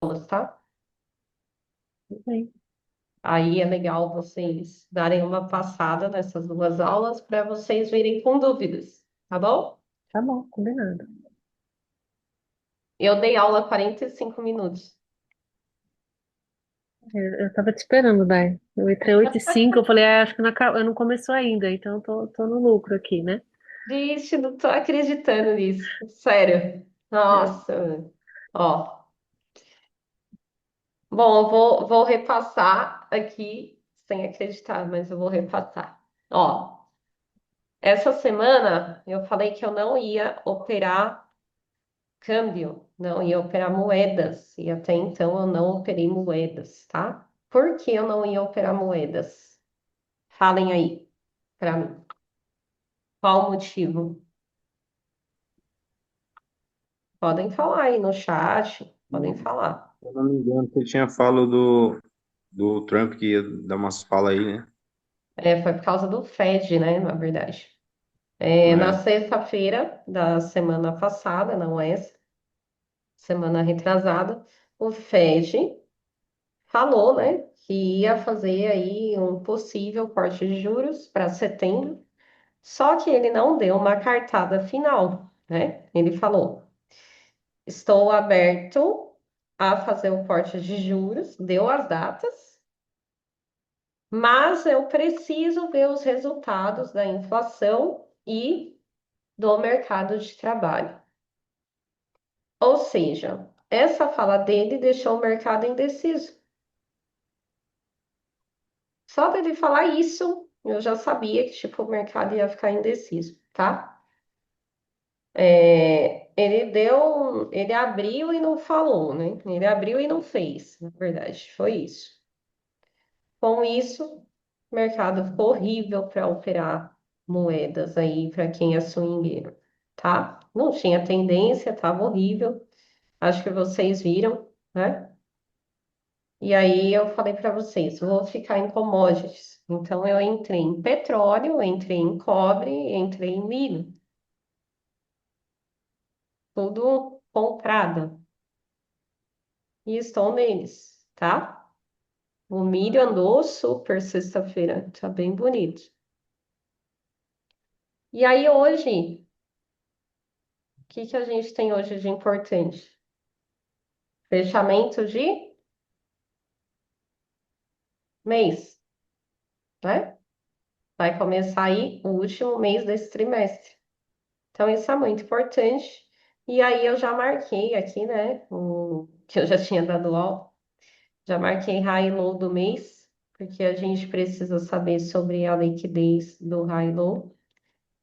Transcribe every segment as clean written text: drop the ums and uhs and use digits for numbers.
aulas, tá? Bem, Aí é legal vocês darem uma passada nessas duas aulas para vocês virem com dúvidas, tá bom? tá bom, combinado. Eu dei aula 45 minutos. Eu tava te esperando, Dai. Eu entrei 8h05, eu falei, acho que não começou ainda, então tô no lucro aqui, né? Vixe, não tô acreditando nisso. Sério. É, Nossa. Ó. Bom, eu vou repassar aqui, sem acreditar, mas eu vou repassar. Ó, essa semana eu falei que eu não ia operar câmbio, não ia operar moedas, e até então eu não operei moedas, tá? Por que eu não ia operar moedas? Falem aí pra mim. Qual o motivo? Podem falar aí no chat, podem Se falar. eu não me engano, você tinha falo do Trump que ia dar umas falas aí, né? É, foi por causa do Fed, né, na verdade. É, na É, sexta-feira da semana passada, não essa, semana retrasada, o Fed falou, né, que ia fazer aí um possível corte de juros para setembro. Só que ele não deu uma cartada final, né? Ele falou: estou aberto a fazer o corte de juros, deu as datas, mas eu preciso ver os resultados da inflação e do mercado de trabalho. Ou seja, essa fala dele deixou o mercado indeciso. Só dele falar isso, eu já sabia que tipo, o mercado ia ficar indeciso, tá? É, ele abriu e não falou, né? Ele abriu e não fez, na verdade, foi isso. Com isso, o mercado ficou horrível para operar moedas aí para quem é swingueiro, tá? Não tinha tendência, tava horrível. Acho que vocês viram, né? E aí eu falei para vocês, vou ficar em commodities. Então eu entrei em petróleo, entrei em cobre, entrei em milho, tudo comprado. E estou neles, tá? O milho andou super sexta-feira, tá bem bonito. E aí hoje, o que que a gente tem hoje de importante? Fechamento de mês, né? Vai começar aí o último mês desse trimestre. Então isso é muito importante. E aí eu já marquei aqui, né? O que eu já tinha dado aula, já marquei high e low do mês, porque a gente precisa saber sobre a liquidez do high e low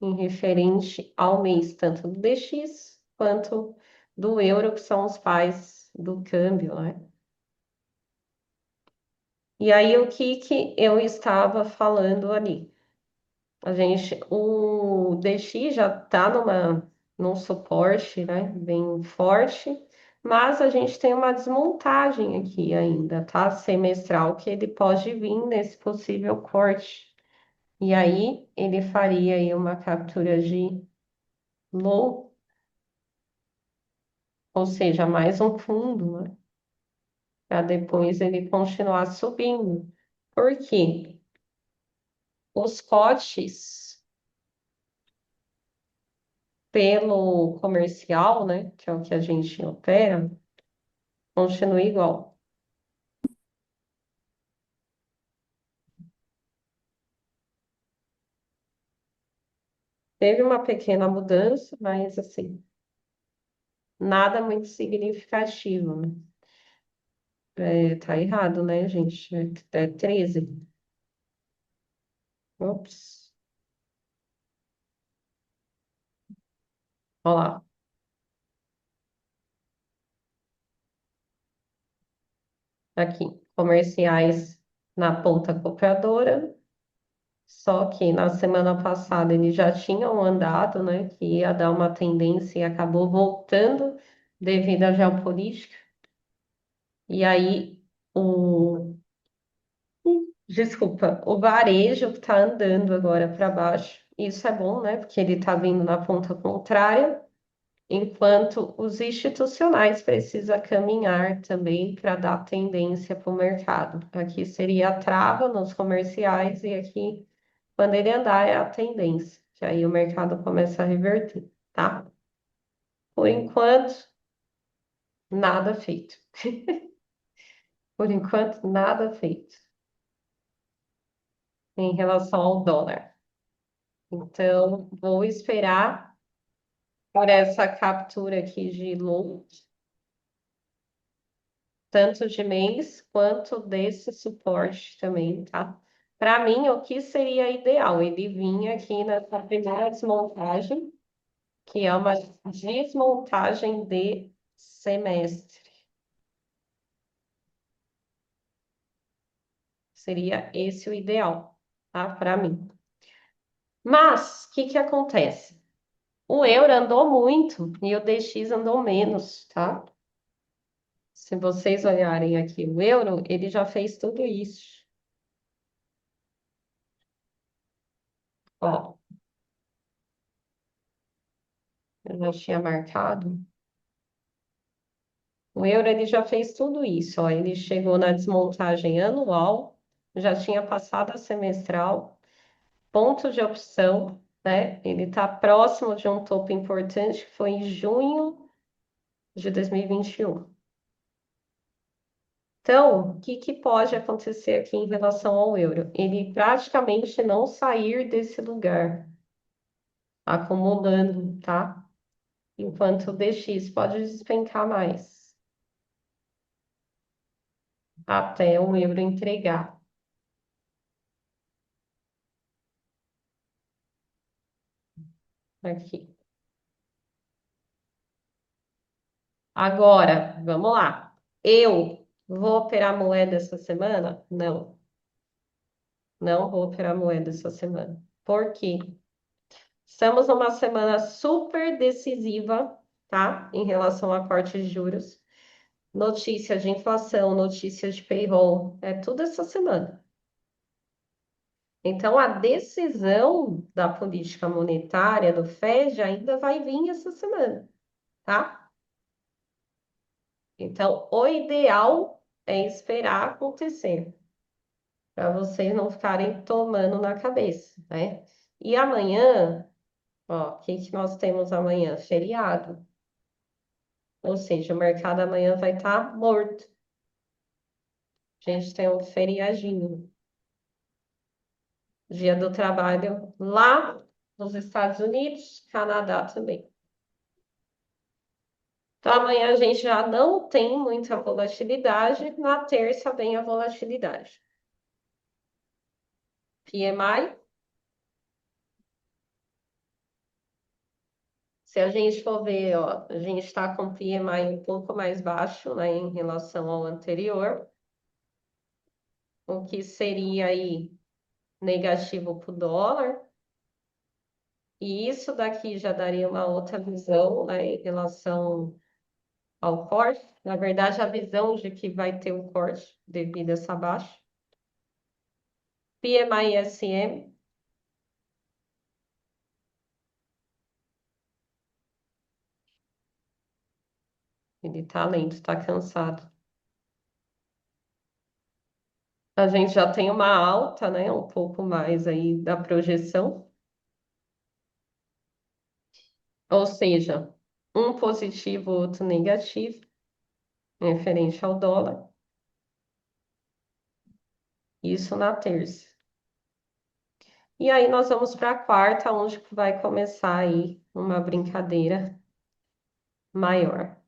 em referente ao mês, tanto do DX quanto do euro, que são os pais do câmbio, né? E aí, o que que eu estava falando ali? O DX já está num suporte, né, bem forte, mas a gente tem uma desmontagem aqui ainda, tá? Semestral, que ele pode vir nesse possível corte. E aí, ele faria aí uma captura de low, ou seja, mais um fundo, né? Para depois ele continuar subindo. Por quê? Os cotes pelo comercial, né, que é o que a gente opera, continua igual. Teve uma pequena mudança, mas assim, nada muito significativo, né? É, tá errado, né, gente? É 13. Ops. Olha lá. Aqui. Comerciais na ponta compradora. Só que na semana passada eles já tinham andado, né? Que ia dar uma tendência e acabou voltando devido à geopolítica. E aí, o, desculpa, o varejo que está andando agora para baixo. Isso é bom, né? Porque ele está vindo na ponta contrária. enquanto os institucionais precisam caminhar também para dar tendência para o mercado. Aqui seria a trava nos comerciais e aqui, quando ele andar, é a tendência, que aí o mercado começa a reverter, tá? Por enquanto, nada feito. Por enquanto, nada feito em relação ao dólar. Então, vou esperar por essa captura aqui de low, tanto de mês quanto desse suporte também, tá? Para mim, o que seria ideal? Ele vinha aqui nessa primeira desmontagem, que é uma desmontagem de semestre. Seria esse o ideal, tá? Para mim. Mas, o que que acontece? O euro andou muito e o DX andou menos, tá? Se vocês olharem aqui o euro, ele já fez tudo isso. Ó, eu já tinha marcado. O euro ele já fez tudo isso, ó. Ele chegou na desmontagem anual, já tinha passado a semestral, ponto de opção, né? Ele está próximo de um topo importante, que foi em junho de 2021. Então, o que que pode acontecer aqui em relação ao euro? Ele praticamente não sair desse lugar, acumulando, tá? Enquanto o DX pode despencar mais, até o euro entregar. Aqui. Agora, vamos lá. Eu vou operar moeda essa semana? Não, não vou operar moeda essa semana. Por quê? Estamos numa semana super decisiva, tá? Em relação a corte de juros. Notícia de inflação, notícia de payroll, é tudo essa semana. Então, a decisão da política monetária do Fed ainda vai vir essa semana, tá? Então, o ideal é esperar acontecer, para vocês não ficarem tomando na cabeça, né? E amanhã, ó, o que que nós temos amanhã? Feriado. Ou seja, o mercado amanhã vai estar morto. A gente tem um feriadinho. Dia do Trabalho lá nos Estados Unidos, Canadá também. Então, amanhã a gente já não tem muita volatilidade, na terça vem a volatilidade. PMI, se a gente for ver, ó, a gente está com PMI um pouco mais baixo, né, em relação ao anterior, o que seria aí negativo para o dólar, e isso daqui já daria uma outra visão, né, em relação ao corte. Na verdade, a visão de que vai ter um corte devido a essa baixa. PMI-SM, ele tá lento, tá cansado. A gente já tem uma alta, né, um pouco mais aí da projeção. Ou seja, um positivo, outro negativo, referente ao dólar. Isso na terça. E aí nós vamos para a quarta, onde vai começar aí uma brincadeira maior.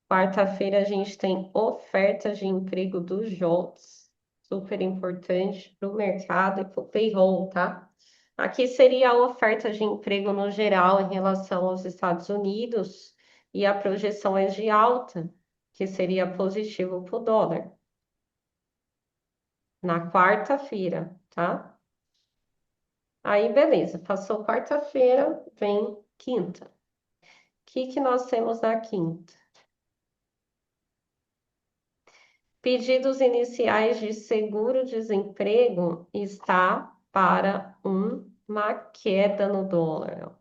Quarta-feira a gente tem oferta de emprego dos JOLTS, super importante para o mercado e para o payroll, tá? Aqui seria a oferta de emprego no geral em relação aos Estados Unidos e a projeção é de alta, que seria positivo para o dólar. Na quarta-feira, tá? Aí, beleza, passou quarta-feira, vem quinta. O que que nós temos na quinta? Pedidos iniciais de seguro-desemprego está para uma queda no dólar.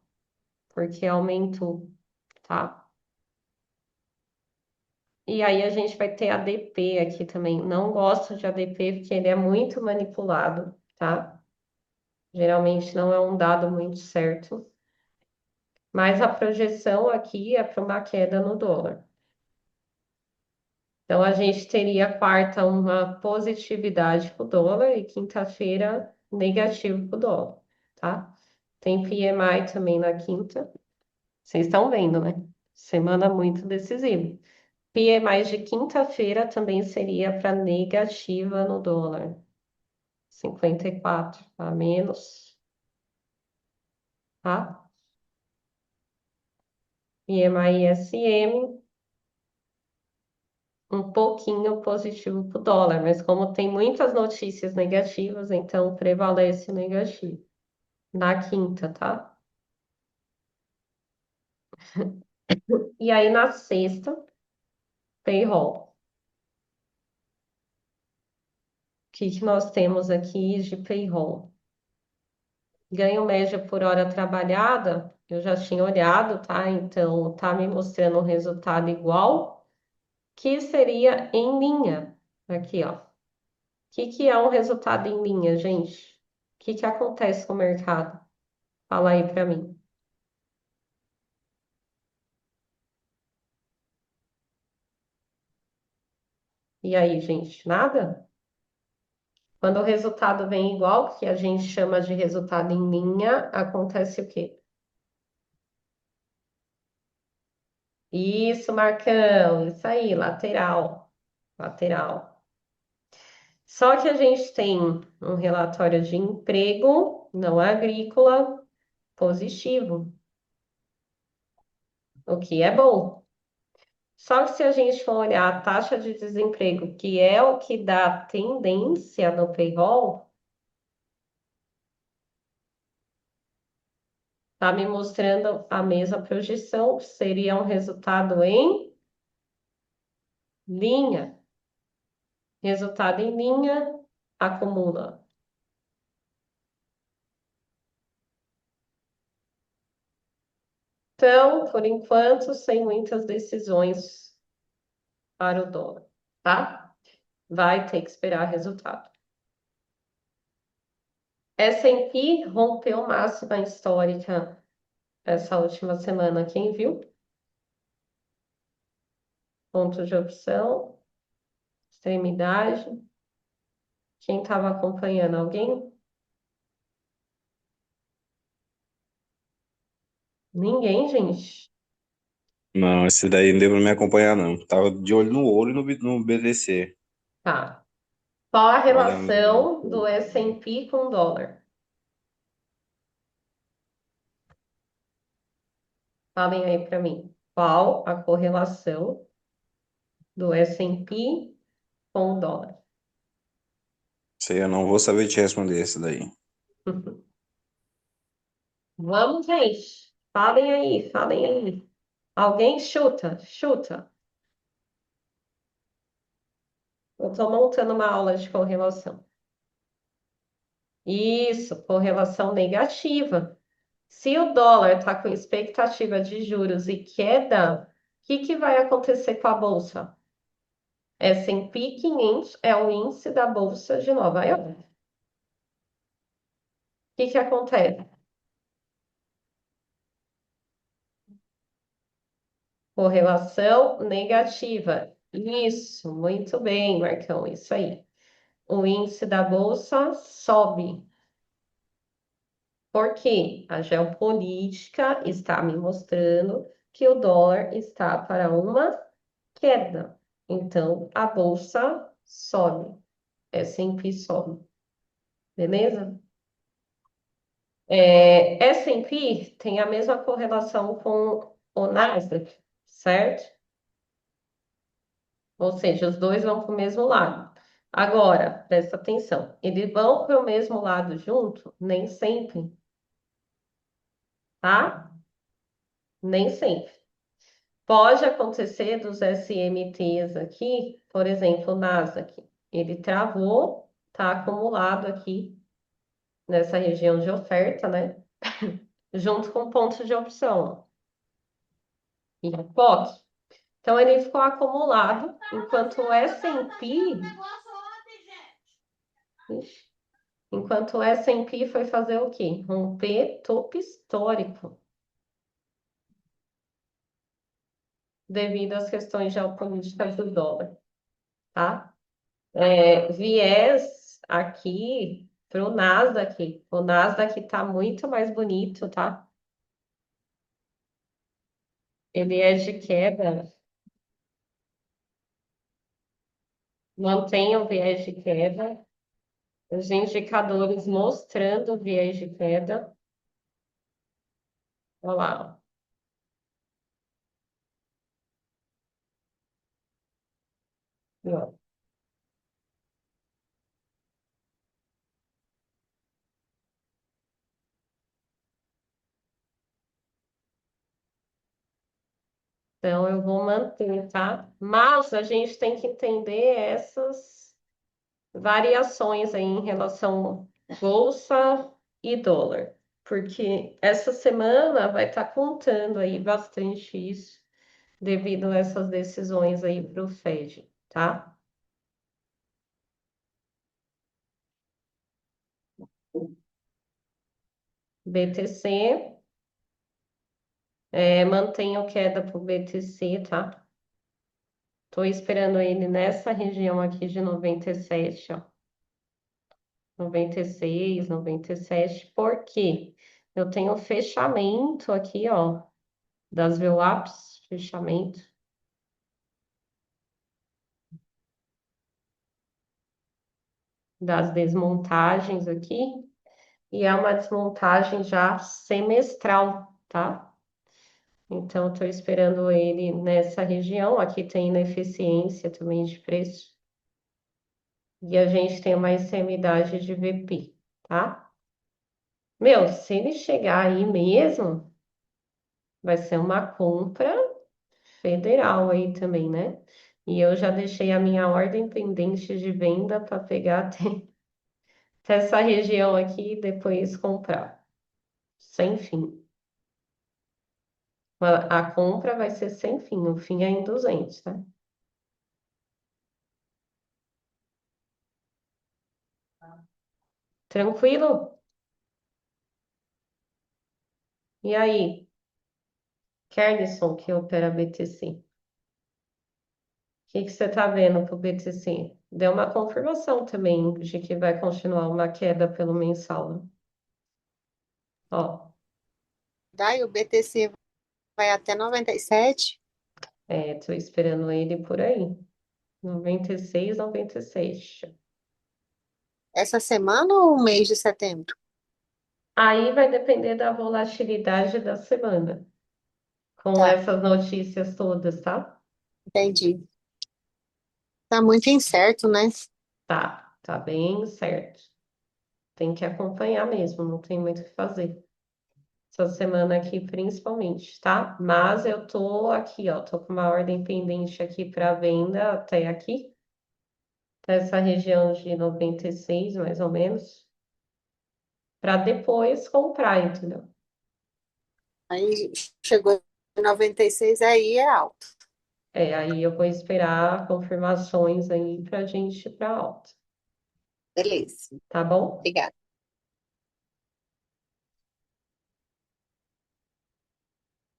porque aumentou, tá? E aí a gente vai ter ADP aqui também. Não gosto de ADP porque ele é muito manipulado, tá? Geralmente não é um dado muito certo. Mas a projeção aqui é para uma queda no dólar. Então a gente teria quarta uma positividade para o dólar e quinta-feira negativo para o dólar, tá? Tem PMI também na quinta. Vocês estão vendo, né? Semana muito decisiva. PMI de quinta-feira também seria para negativa no dólar. 54 a menos, tá? PMI SM um pouquinho positivo para o dólar, mas como tem muitas notícias negativas, então prevalece o negativo. Na quinta, tá? E aí na sexta, payroll. O que que nós temos aqui de payroll? Ganho média por hora trabalhada, eu já tinha olhado, tá? Então tá me mostrando um resultado igual, que seria em linha. Aqui, ó. O que é um resultado em linha, gente? O que acontece com o mercado? Fala aí para mim. E aí, gente, nada? Quando o resultado vem igual, que a gente chama de resultado em linha, acontece o quê? Isso, Marcão, isso aí, lateral, lateral. Só que a gente tem um relatório de emprego não agrícola positivo, o que é bom. Só que se a gente for olhar a taxa de desemprego, que é o que dá tendência no payroll, tá me mostrando a mesma projeção, seria um resultado em linha. Resultado em linha, acumula. Então, por enquanto, sem muitas decisões para o dólar, tá? Vai ter que esperar resultado. S&P rompeu máxima histórica essa última semana. Quem viu? Ponto de opção, extremidade. Quem estava acompanhando? Alguém? Ninguém, gente. Não, esse daí não deu pra me acompanhar, não. Tava de olho no ouro e no BTC. Tá. Qual a Tava olhando. relação do S&P com o dólar? Falem aí para mim. Qual a correlação do S&P com o dólar? Sei, eu não vou saber te responder esse daí. Vamos, gente. Falem aí, falem aí. Alguém chuta, chuta. Eu estou montando uma aula de correlação. Isso, correlação negativa. Se o dólar está com expectativa de juros e queda, o que vai acontecer com a bolsa? S&P 500 é o índice da bolsa de Nova York. O que acontece? Correlação negativa. Isso, muito bem, Marcão, isso aí. O índice da bolsa sobe. Porque a geopolítica está me mostrando que o dólar está para uma queda. Então, a bolsa sobe. S&P sobe. Beleza? S&P tem a mesma correlação com o Nasdaq, certo? Ou seja, os dois vão para o mesmo lado. Agora, presta atenção, eles vão para o mesmo lado junto? Nem sempre, tá? Nem sempre. Pode acontecer dos SMTs aqui, por exemplo, o Nasdaq, ele travou, tá acumulado aqui nessa região de oferta, né? junto com pontos de opção e POC. Então, ele ficou acumulado, enquanto o S&P, enquanto o S&P foi fazer o quê? Romper topo histórico, devido às questões geopolíticas do dólar, tá? Viés aqui para o Nasdaq. O Nasdaq tá muito mais bonito, tá? Ele é de queda, mantém o viés de queda, os indicadores mostrando o viés de queda. Olha lá, ó. Então, eu vou manter, tá? Mas a gente tem que entender essas variações aí em relação bolsa e dólar, porque essa semana vai estar contando aí bastante isso, devido a essas decisões aí para o Fed, tá? BTC, mantenho queda para o BTC, tá? Tô esperando ele nessa região aqui de 97, ó. 96, 97, porque eu tenho fechamento aqui, ó, das VWAPs, fechamento das desmontagens aqui, e é uma desmontagem já semestral, tá? Então, estou esperando ele nessa região. Aqui tem ineficiência também de preço. E a gente tem uma extremidade de VP, tá? Meu, se ele chegar aí mesmo, vai ser uma compra federal aí também, né? E eu já deixei a minha ordem pendente de venda para pegar até essa região aqui e depois comprar. Sem fim. A compra vai ser sem fim, o fim é em 200, tá? Tranquilo? E aí, Kernisson, que opera BTC? O que que você está vendo para o BTC? Deu uma confirmação também de que vai continuar uma queda pelo mensal, né? Ó, Daí o BTC vai até 97. tô esperando ele por aí. 96, 97. Essa semana ou o mês de setembro? Aí vai depender da volatilidade da semana, com Tá, essas notícias todas, tá? entendi. Tá muito incerto, né? Tá bem certo. Tem que acompanhar mesmo, não tem muito o que fazer. Essa semana aqui, principalmente, tá? Mas eu tô aqui, ó, tô com uma ordem pendente aqui para venda até aqui, até essa região de 96, mais ou menos, para depois comprar, entendeu? Aí chegou em 96, aí é alto. Aí eu vou esperar confirmações aí pra gente ir pra alta, Beleza, tá bom? obrigada.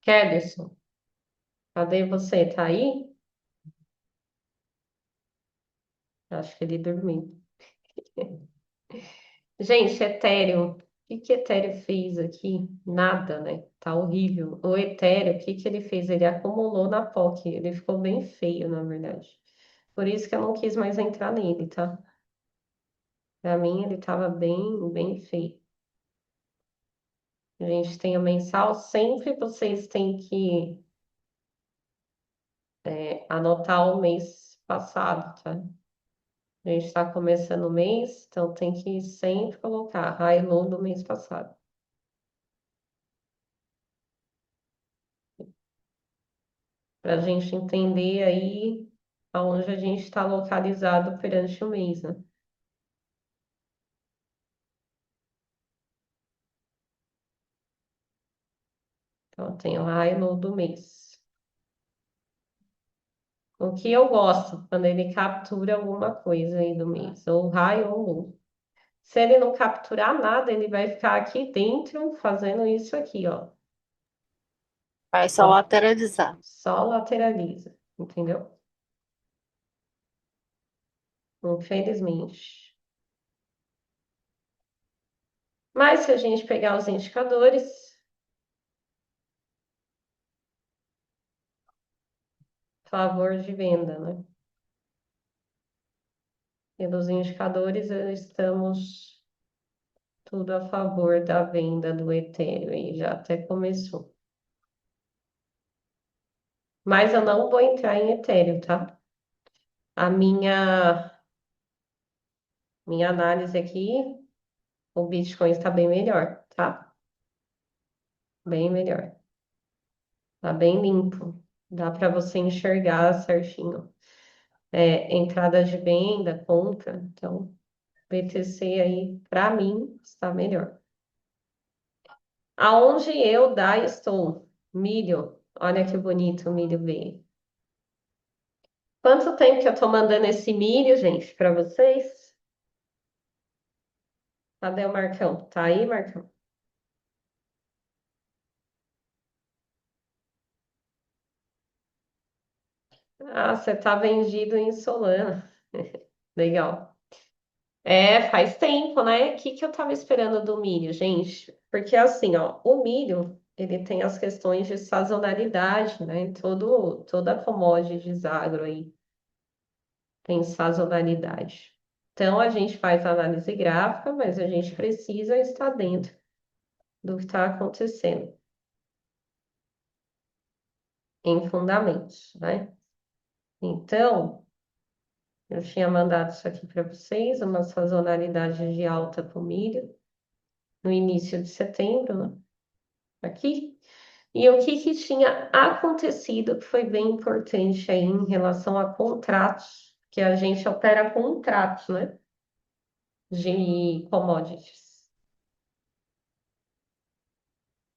Kellerson, cadê você? Tá aí? Acho que ele dormiu. Gente, Ethereum. O que que Ethereum fez aqui? Nada, né? Tá horrível. O Ethereum, o que que ele fez? Ele acumulou na POC. Ele ficou bem feio, na verdade. Por isso que eu não quis mais entrar nele, tá? Pra mim, ele tava bem feio. A gente tem o mensal. Sempre vocês têm que anotar o mês passado, tá? A gente está começando o mês, então tem que sempre colocar high low do mês passado. Para a gente entender aí aonde a gente está localizado perante o mês, né? Então, tem o high e low do mês. O que eu gosto quando ele captura alguma coisa aí do mês, ou high ou low. Se ele não capturar nada, ele vai ficar aqui dentro fazendo isso aqui, ó. Vai só Ó, lateralizar. só lateraliza, entendeu? Infelizmente. Mas se a gente pegar os indicadores, favor de venda, né? Pelos indicadores, estamos tudo a favor da venda do Ethereum e já até começou. Mas eu não vou entrar em Ethereum, tá? A minha análise aqui, o Bitcoin está bem melhor, tá? Bem melhor. Tá bem limpo. Dá para você enxergar certinho. Entrada de venda, compra. Então, BTC aí, para mim, está melhor. Aonde eu estou? Milho. Olha que bonito o milho veio. Quanto tempo que eu tô mandando esse milho, gente, para vocês? Cadê o Marcão? Tá aí, Marcão? Ah, você tá vendido em Solana. Legal. Faz tempo, né? O que que eu tava esperando do milho, gente? Porque assim, ó, o milho, ele tem as questões de sazonalidade, né? Toda commodities agro aí tem sazonalidade. Então, a gente faz análise gráfica, mas a gente precisa estar dentro do que está acontecendo em fundamentos, né? Então, eu tinha mandado isso aqui para vocês, uma sazonalidade de alta com milho no início de setembro, né? Aqui. E o que que tinha acontecido que foi bem importante aí em relação a contratos, que a gente opera contratos, né? De commodities.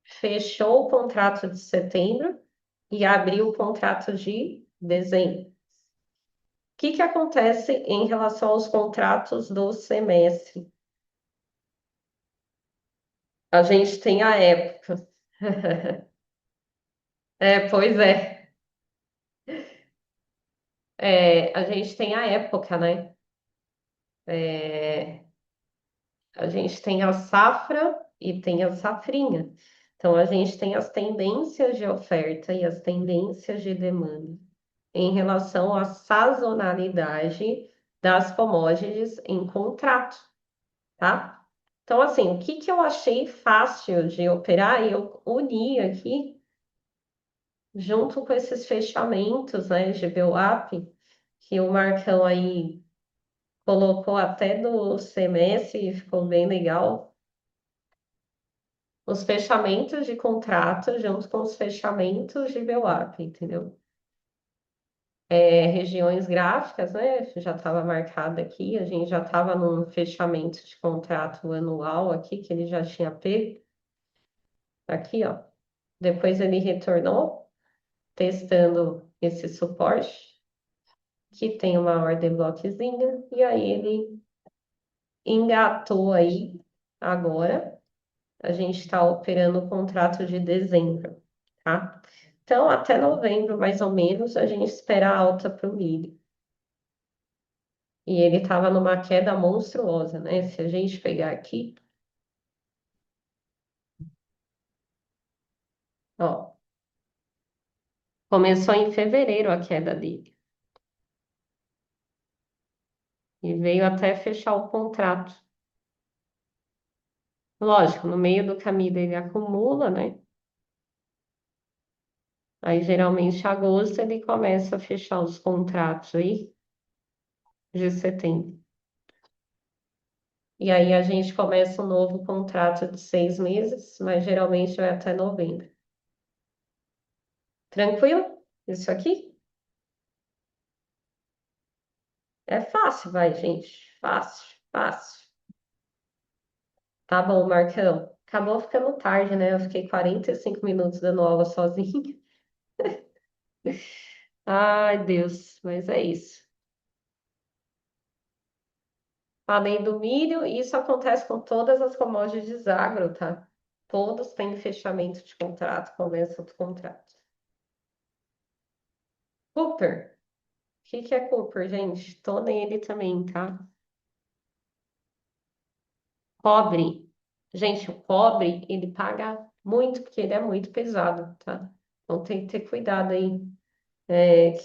Fechou o contrato de setembro e abriu o contrato de dezembro. O que que acontece em relação aos contratos do semestre? A gente tem a época. Pois é. A gente tem a época, né? É, a gente tem a safra e tem a safrinha. Então, a gente tem as tendências de oferta e as tendências de demanda em relação à sazonalidade das commodities em contrato, tá? Então, assim, o que que eu achei fácil de operar, e eu uni aqui, junto com esses fechamentos, né, de VWAP, que o Marcão aí colocou até do semestre e ficou bem legal. Os fechamentos de contrato junto com os fechamentos de VWAP, entendeu? Regiões gráficas, né? Já estava marcado aqui, a gente já estava num fechamento de contrato anual aqui, que ele já tinha pego. Aqui, ó. Depois ele retornou, testando esse suporte, que tem uma ordem bloquezinha, e aí ele engatou aí agora. A gente está operando o contrato de dezembro, tá? Então, até novembro, mais ou menos, a gente espera a alta para o milho. E ele estava numa queda monstruosa, né? Se a gente pegar aqui, ó, começou em fevereiro a queda dele. E veio até fechar o contrato. Lógico, no meio do caminho ele acumula, né? Aí, geralmente, em agosto, ele começa a fechar os contratos aí de setembro. E aí, a gente começa um novo contrato de 6 meses, mas geralmente vai até novembro. Tranquilo? Isso aqui? É fácil, vai, gente. Fácil, fácil. Tá bom, Marcão. acabou ficando tarde, né? Eu fiquei 45 minutos dando aula sozinha. Ai, Deus, mas é isso. Além do milho, isso acontece com todas as commodities agro, tá? Todos têm fechamento de contrato, começo do contrato. Cooper. O que é Cooper, gente? Tô nele também, tá? Cobre. Gente, o cobre, ele paga muito, porque ele é muito pesado, tá? Então tem que ter cuidado aí.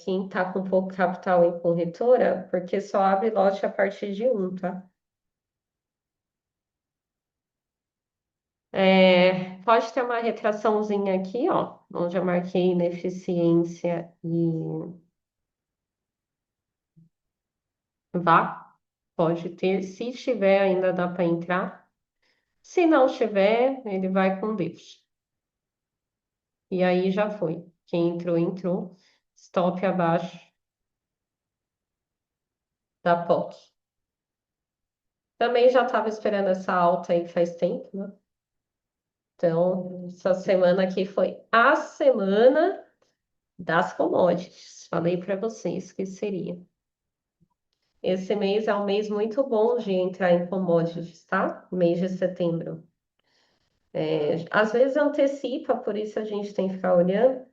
Quem tá com pouco capital em corretora, porque só abre lote a partir de um, tá? Pode ter uma retraçãozinha aqui, ó, onde eu marquei ineficiência e vá. Pode ter, se tiver, ainda dá para entrar. Se não tiver, ele vai com Deus. E aí já foi. Quem entrou, entrou. Stop abaixo da POC. Também já estava esperando essa alta aí faz tempo, né? Então, essa semana aqui foi a semana das commodities. Falei para vocês que seria. Esse mês é um mês muito bom de entrar em commodities, tá? Mês de setembro. Às vezes antecipa, por isso a gente tem que ficar olhando.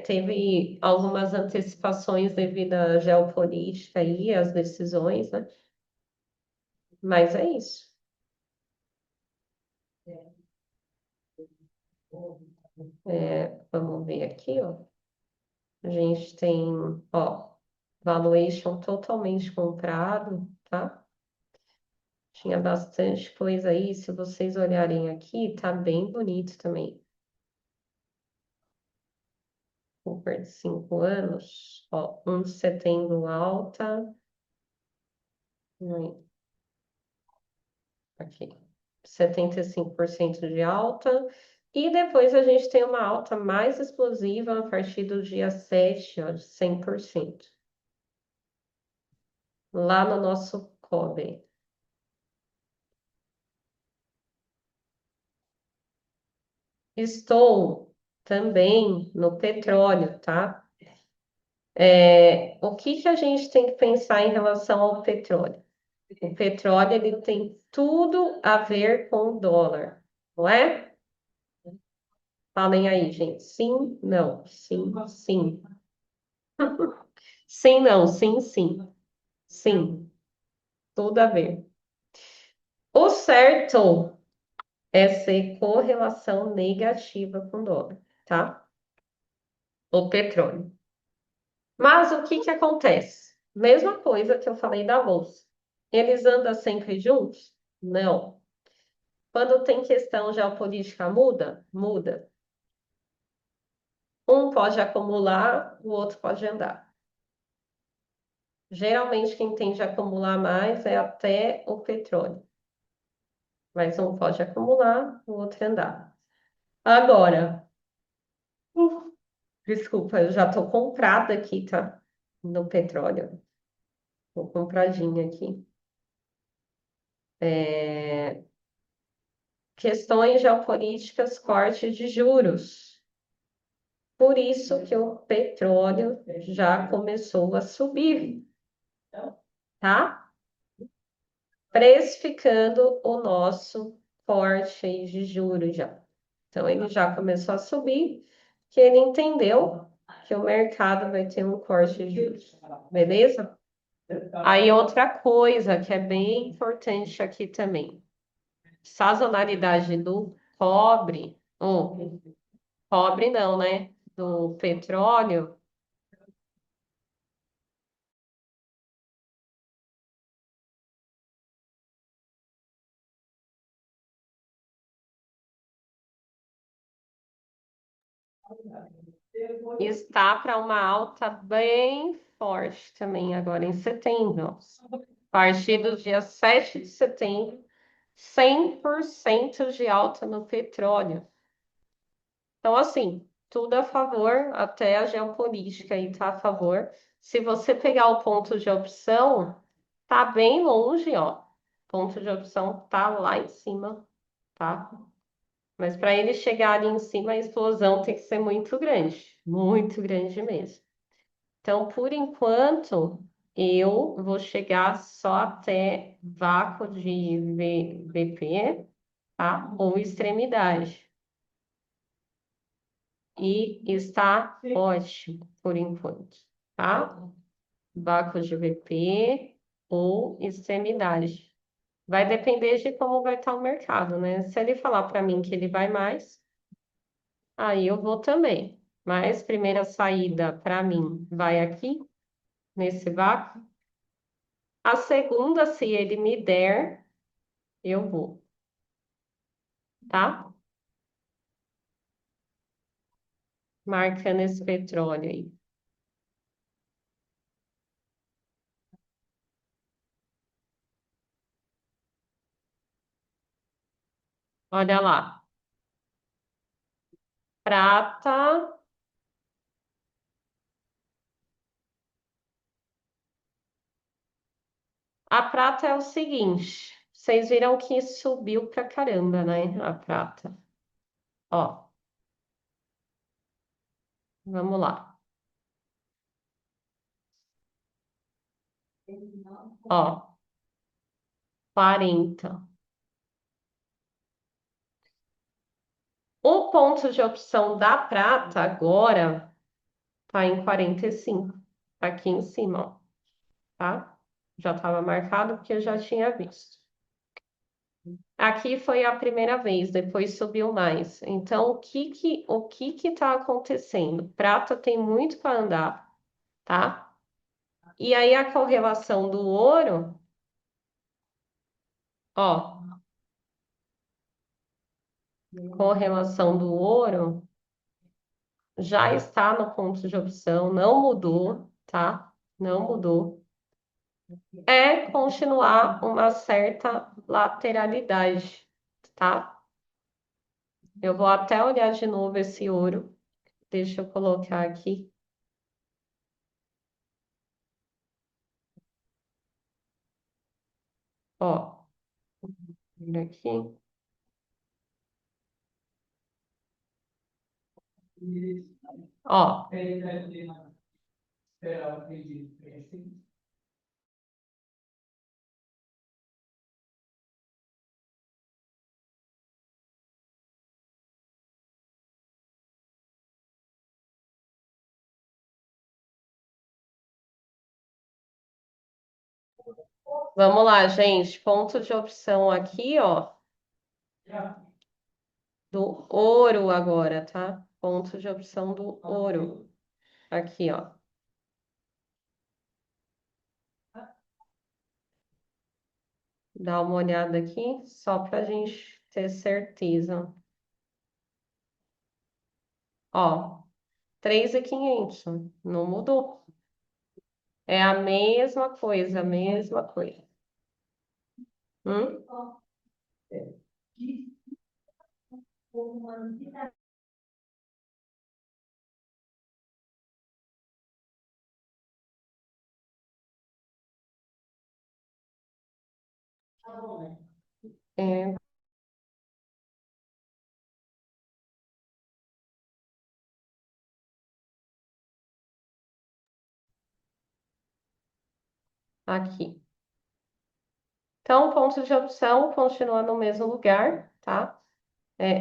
Teve algumas antecipações devido à geopolítica e às decisões, né? Mas é isso. Vamos ver aqui, ó. A gente tem, ó, valuation totalmente comprado, tá? Tinha bastante coisa aí. Se vocês olharem aqui, tá bem bonito também. Cooper de 5 anos, ó, 1 de setembro alta. Aqui, 75% de alta. E depois a gente tem uma alta mais explosiva a partir do dia 7, ó, de 100%. Lá no nosso cobre. Estou também no petróleo, tá? O que a gente tem que pensar em relação ao petróleo? O petróleo ele tem tudo a ver com o dólar, não é? Falem aí, gente. Sim, não. Sim, sim. Sim, não. Sim, sim. Sim, tudo a ver. O certo é ser correlação negativa com o dólar, tá? O petróleo. Mas o que acontece? Mesma coisa que eu falei da bolsa. Eles andam sempre juntos? Não. Quando tem questão geopolítica, muda? Muda. Um pode acumular, o outro pode andar. Geralmente, quem tende a acumular mais é até o petróleo. Mas um pode acumular, o outro andar. Agora, desculpa, eu já estou comprada aqui, tá? No petróleo. Estou compradinha aqui. Questões geopolíticas, corte de juros. Por isso que o petróleo já começou a subir, tá? Precificando o nosso corte aí de juros já. Então, ele já começou a subir, que ele entendeu que o mercado vai ter um corte de juros, beleza? Aí, outra coisa que é bem importante aqui também, sazonalidade do cobre, cobre não, né? Do petróleo, está para uma alta bem forte também agora em setembro. A partir do dia 7 de setembro, 100% de alta no petróleo. Então, assim, tudo a favor, até a geopolítica aí tá a favor. Se você pegar o ponto de opção, tá bem longe, ó. Ponto de opção tá lá em cima. tá? Mas para ele chegar ali em cima, a explosão tem que ser muito grande mesmo. Então, por enquanto, eu vou chegar só até vácuo de VP, tá? Ou extremidade. E está ótimo por enquanto, tá? Vácuo de VP ou extremidade. Vai depender de como vai estar o mercado, né? Se ele falar para mim que ele vai mais, aí eu vou também. Mas primeira saída para mim vai aqui, nesse vácuo. A segunda, se ele me der, eu vou, tá? Marcando esse petróleo aí. Olha lá. Prata. A prata é o seguinte. Vocês viram que subiu pra caramba, né? A prata. Ó, vamos lá. Ó, 40. O ponto de opção da prata agora tá em 45. Aqui em cima, ó, tá? Já estava marcado porque eu já tinha visto. Aqui foi a primeira vez, depois subiu mais. Então, o que que tá acontecendo? Prata tem muito para andar, tá? E aí a correlação do ouro, ó, correlação do ouro já está no ponto de opção, não mudou, tá? Não mudou. É continuar uma certa lateralidade, tá? Eu vou até olhar de novo esse ouro. Deixa eu colocar aqui. Ó, vira aqui. Ó, vamos lá, gente. Ponto de opção aqui, ó, do ouro agora, tá? Ponto de opção do ouro. Aqui, ó. Dá uma olhada aqui, só pra gente ter certeza. Ó, 3.500, não mudou. É a mesma coisa, a mesma coisa. Hum? É, aqui. Então, o ponto de opção continua no mesmo lugar, tá?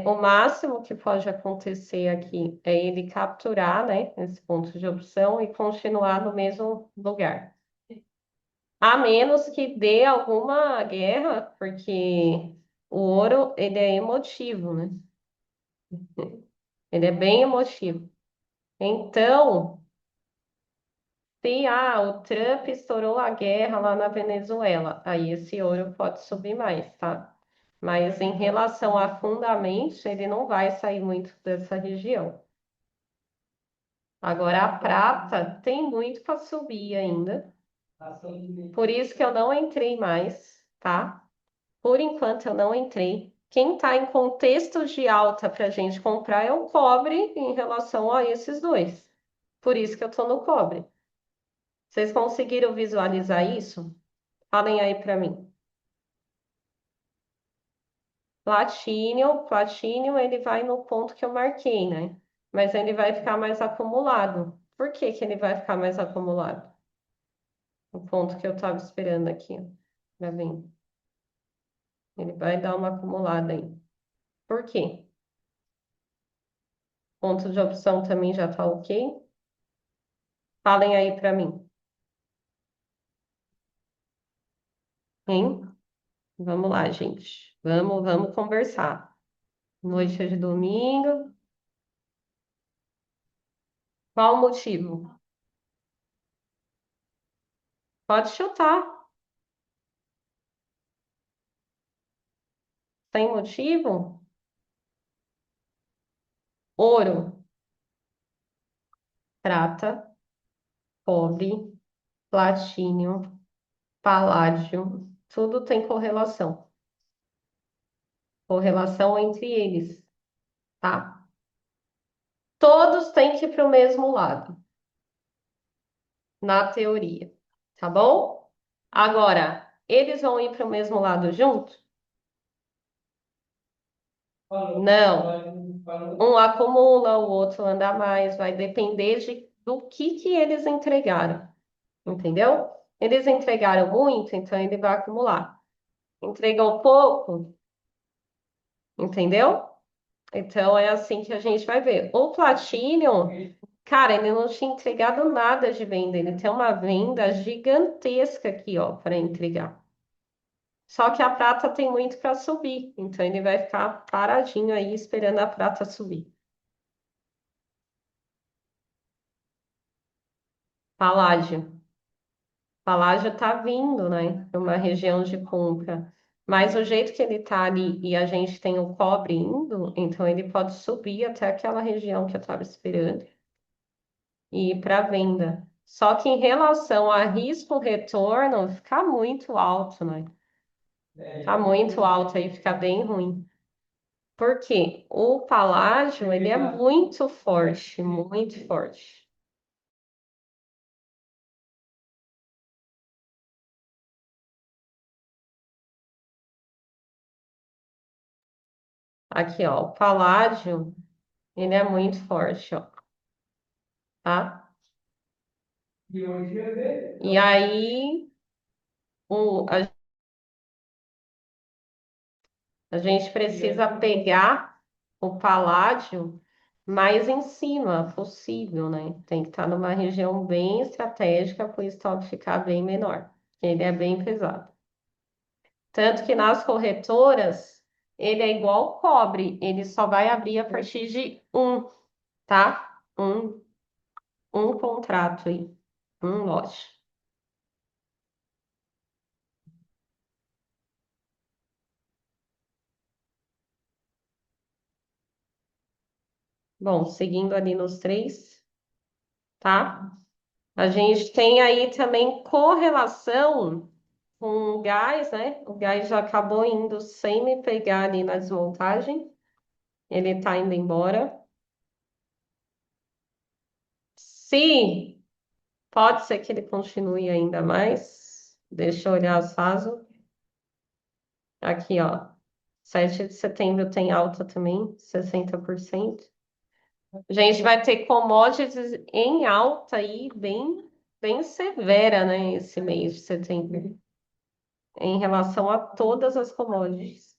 O máximo que pode acontecer aqui é ele capturar, né, esse ponto de opção e continuar no mesmo lugar. A menos que dê alguma guerra, porque o ouro, ele é emotivo, né? Ele é bem emotivo. Então, se o Trump estourou a guerra lá na Venezuela, aí esse ouro pode subir mais, tá? Mas em relação a fundamentos, ele não vai sair muito dessa região. Agora, a prata tem muito para subir ainda. Por isso que eu não entrei mais, tá? Por enquanto eu não entrei. Quem está em contexto de alta para a gente comprar é o cobre em relação a esses dois. Por isso que eu estou no cobre. Vocês conseguiram visualizar isso? Falem aí para mim. Platinum, ele vai no ponto que eu marquei, né? Mas ele vai ficar mais acumulado. Por que que ele vai ficar mais acumulado? O ponto que eu estava esperando aqui, ó, pra vir. Ele vai dar uma acumulada aí. Por quê? Ponto de opção também já tá ok? Falem aí pra mim, hein? Vamos lá, gente. Vamos conversar. Noite de domingo. Qual o motivo? Pode chutar. Tem motivo? Ouro, prata, cobre, platínio, paládio. Tudo tem correlação. Correlação entre eles, tá? Todos têm que ir para o mesmo lado, na teoria, tá bom? Agora, eles vão ir para o mesmo lado junto? Não. Um acumula, o outro anda mais, vai depender do que eles entregaram, entendeu? Eles entregaram muito, então ele vai acumular. Entregou pouco, entendeu? Então é assim que a gente vai ver. O Platinum, cara, ele não tinha entregado nada de venda, ele tem uma venda gigantesca aqui, ó, para entregar. Só que a prata tem muito para subir, então ele vai ficar paradinho aí esperando a prata subir. Paládio. Paládio tá vindo, né, para uma região de compra. Mas o jeito que ele tá ali e a gente tem o cobre indo, então ele pode subir até aquela região que eu estava esperando e ir para venda. Só que em relação a risco-retorno, fica muito alto, né? Fica muito alto aí, fica bem ruim. Porque o paládio, ele é muito forte, muito forte. Aqui, ó, o paládio, ele é muito forte, ó, tá? E aí, a gente precisa pegar o paládio mais em cima possível, né? Tem que estar numa região bem estratégica para o estoque ficar bem menor. Ele é bem pesado. Tanto que nas corretoras, ele é igual o cobre, ele só vai abrir a partir de um, tá? Um contrato aí, um lote. Bom, seguindo ali nos três, tá? A gente tem aí também correlação com o gás, né? O gás já acabou indo sem me pegar ali na desmontagem. Ele tá indo embora. Se pode ser que ele continue ainda mais. Deixa eu olhar as FASO. Aqui, ó. 7 de setembro tem alta também, 60%. A gente vai ter commodities em alta aí, bem severa, né? Esse mês de setembro, em relação a todas as commodities.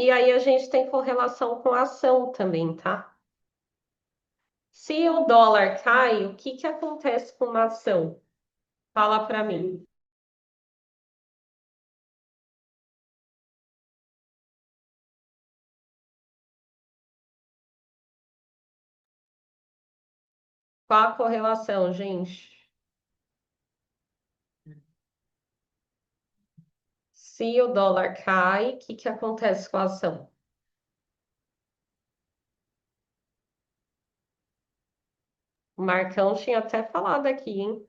E aí a gente tem correlação com a ação também, tá? Se o dólar cai, o que que acontece com uma ação? Fala para mim. Qual a correlação, gente? Se o dólar cai, o que que acontece com a ação? O Marcão tinha até falado aqui, hein?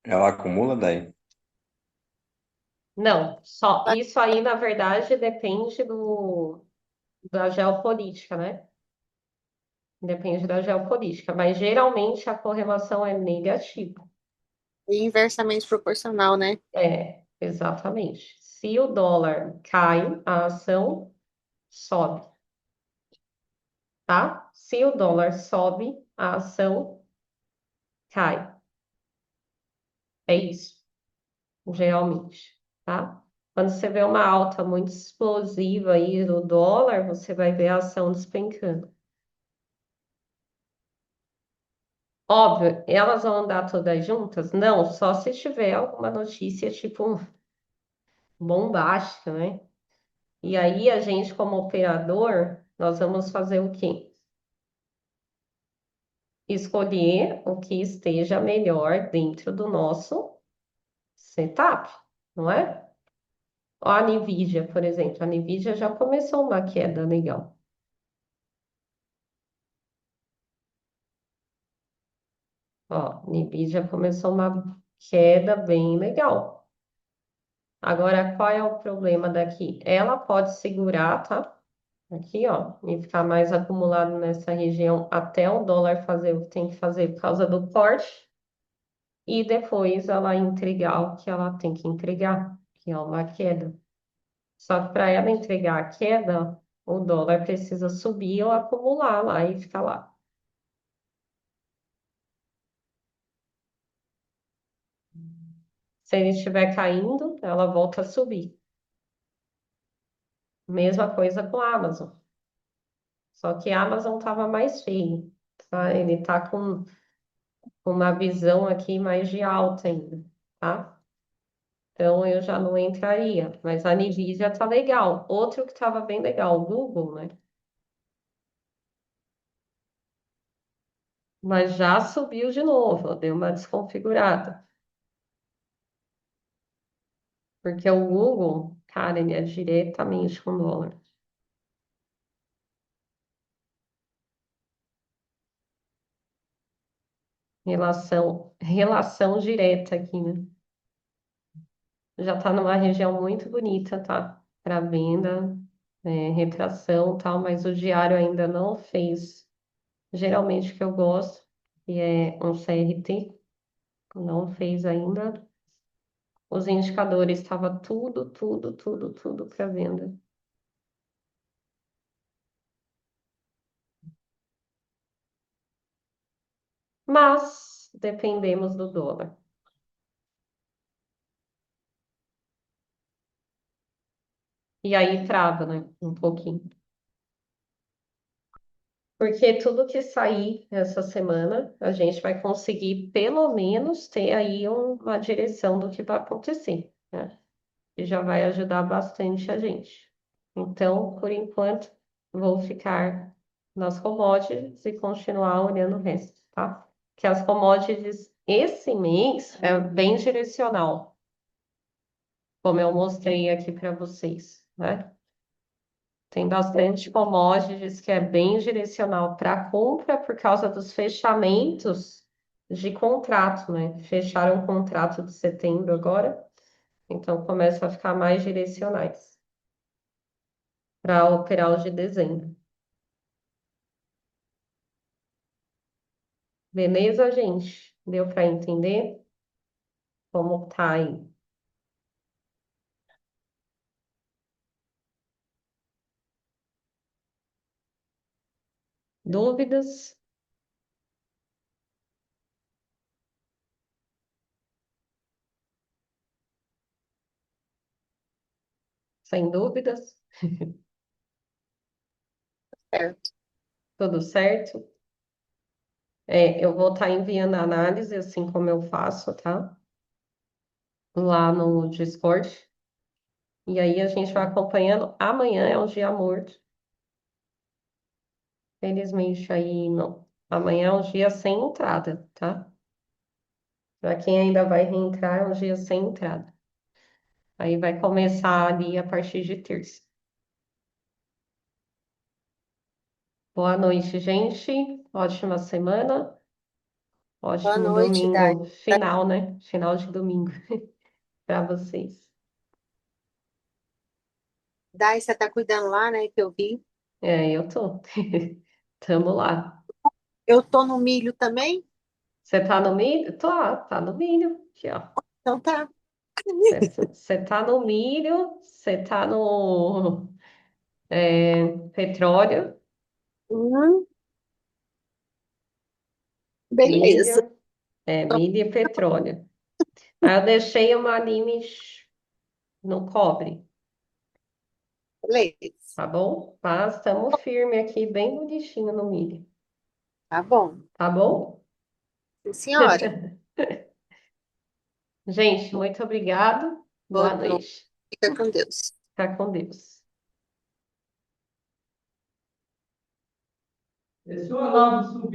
Ela acumula daí. Não, só isso aí, na verdade, depende da geopolítica, né? Depende da geopolítica, mas geralmente a correlação é negativa. E inversamente proporcional, né? É, exatamente. Se o dólar cai, a ação sobe, tá? Se o dólar sobe, a ação cai. É isso, geralmente, tá? Quando você vê uma alta muito explosiva aí do dólar, você vai ver a ação despencando. Óbvio, elas vão andar todas juntas? Não, só se tiver alguma notícia, tipo, bombástica, né? E aí, a gente, como operador, nós vamos fazer o quê? Escolher o que esteja melhor dentro do nosso setup, não é? Ó, a Nvidia, por exemplo. A Nvidia já começou uma queda legal. Ó, Nvidia começou uma queda bem legal. Agora, qual é o problema daqui? Ela pode segurar, tá? Aqui, ó, e ficar mais acumulado nessa região até o dólar fazer o que tem que fazer por causa do corte. E depois ela entregar o que ela tem que entregar, que é uma queda. Só que para ela entregar a queda, o dólar precisa subir ou acumular lá e ficar lá. Se ele estiver caindo, ela volta a subir. Mesma coisa com a Amazon. Só que a Amazon estava mais feio, tá? Ele está com uma visão aqui mais de alta ainda, tá? Então eu já não entraria. Mas a Nvidia tá legal. Outro que estava bem legal, o Google, né? Mas já subiu de novo, deu uma desconfigurada. Porque o Google, cara, ele é diretamente com dólar. Relação direta aqui, né? Já tá numa região muito bonita, tá? Para venda, retração e tal, mas o diário ainda não fez. Geralmente o que eu gosto, que é um CRT, não fez ainda. Os indicadores estava tudo para venda. Mas dependemos do dólar. E aí trava, né? Um pouquinho. Porque tudo que sair essa semana, a gente vai conseguir, pelo menos, ter aí uma direção do que vai acontecer, né? E já vai ajudar bastante a gente. Então, por enquanto, vou ficar nas commodities e continuar olhando o resto, tá? Que as commodities, esse mês, é bem direcional, como eu mostrei aqui para vocês, né? Tem bastante commodities que é bem direcional para compra por causa dos fechamentos de contrato, né? Fecharam o contrato de setembro agora, então começa a ficar mais direcionais para operar os de dezembro. Beleza, gente? Deu para entender como tá aí? Dúvidas? Sem dúvidas? Certo. Tudo certo? Eu vou estar enviando a análise, assim como eu faço, tá? Lá no Discord. E aí a gente vai acompanhando. Amanhã é um dia morto. Felizmente aí não. Amanhã é um dia sem entrada, tá? Para quem ainda vai reentrar, é um dia sem entrada. Aí vai começar ali a partir de terça. Boa noite, gente. Ótima semana. Boa Ótimo noite, Dai. domingo final, né? Final de domingo para vocês. Daí você tá cuidando lá, né? Que eu vi. É, eu tô. Tamo lá. Eu tô no milho também, Você tá no milho? Tô, tá no milho. Aqui, ó. então tá. Você tá no milho, você tá no petróleo, Hum, beleza. milho, milho e petróleo. Aí eu deixei uma limes no cobre, Beleza. tá bom? Mas estamos firme aqui, bem bonitinho no milho, Tá bom. tá bom? Sim, senhora. Gente, muito obrigado. Boa Boa noite. noite. Fica com Deus. Fica com Deus. Esse Olavo subiu.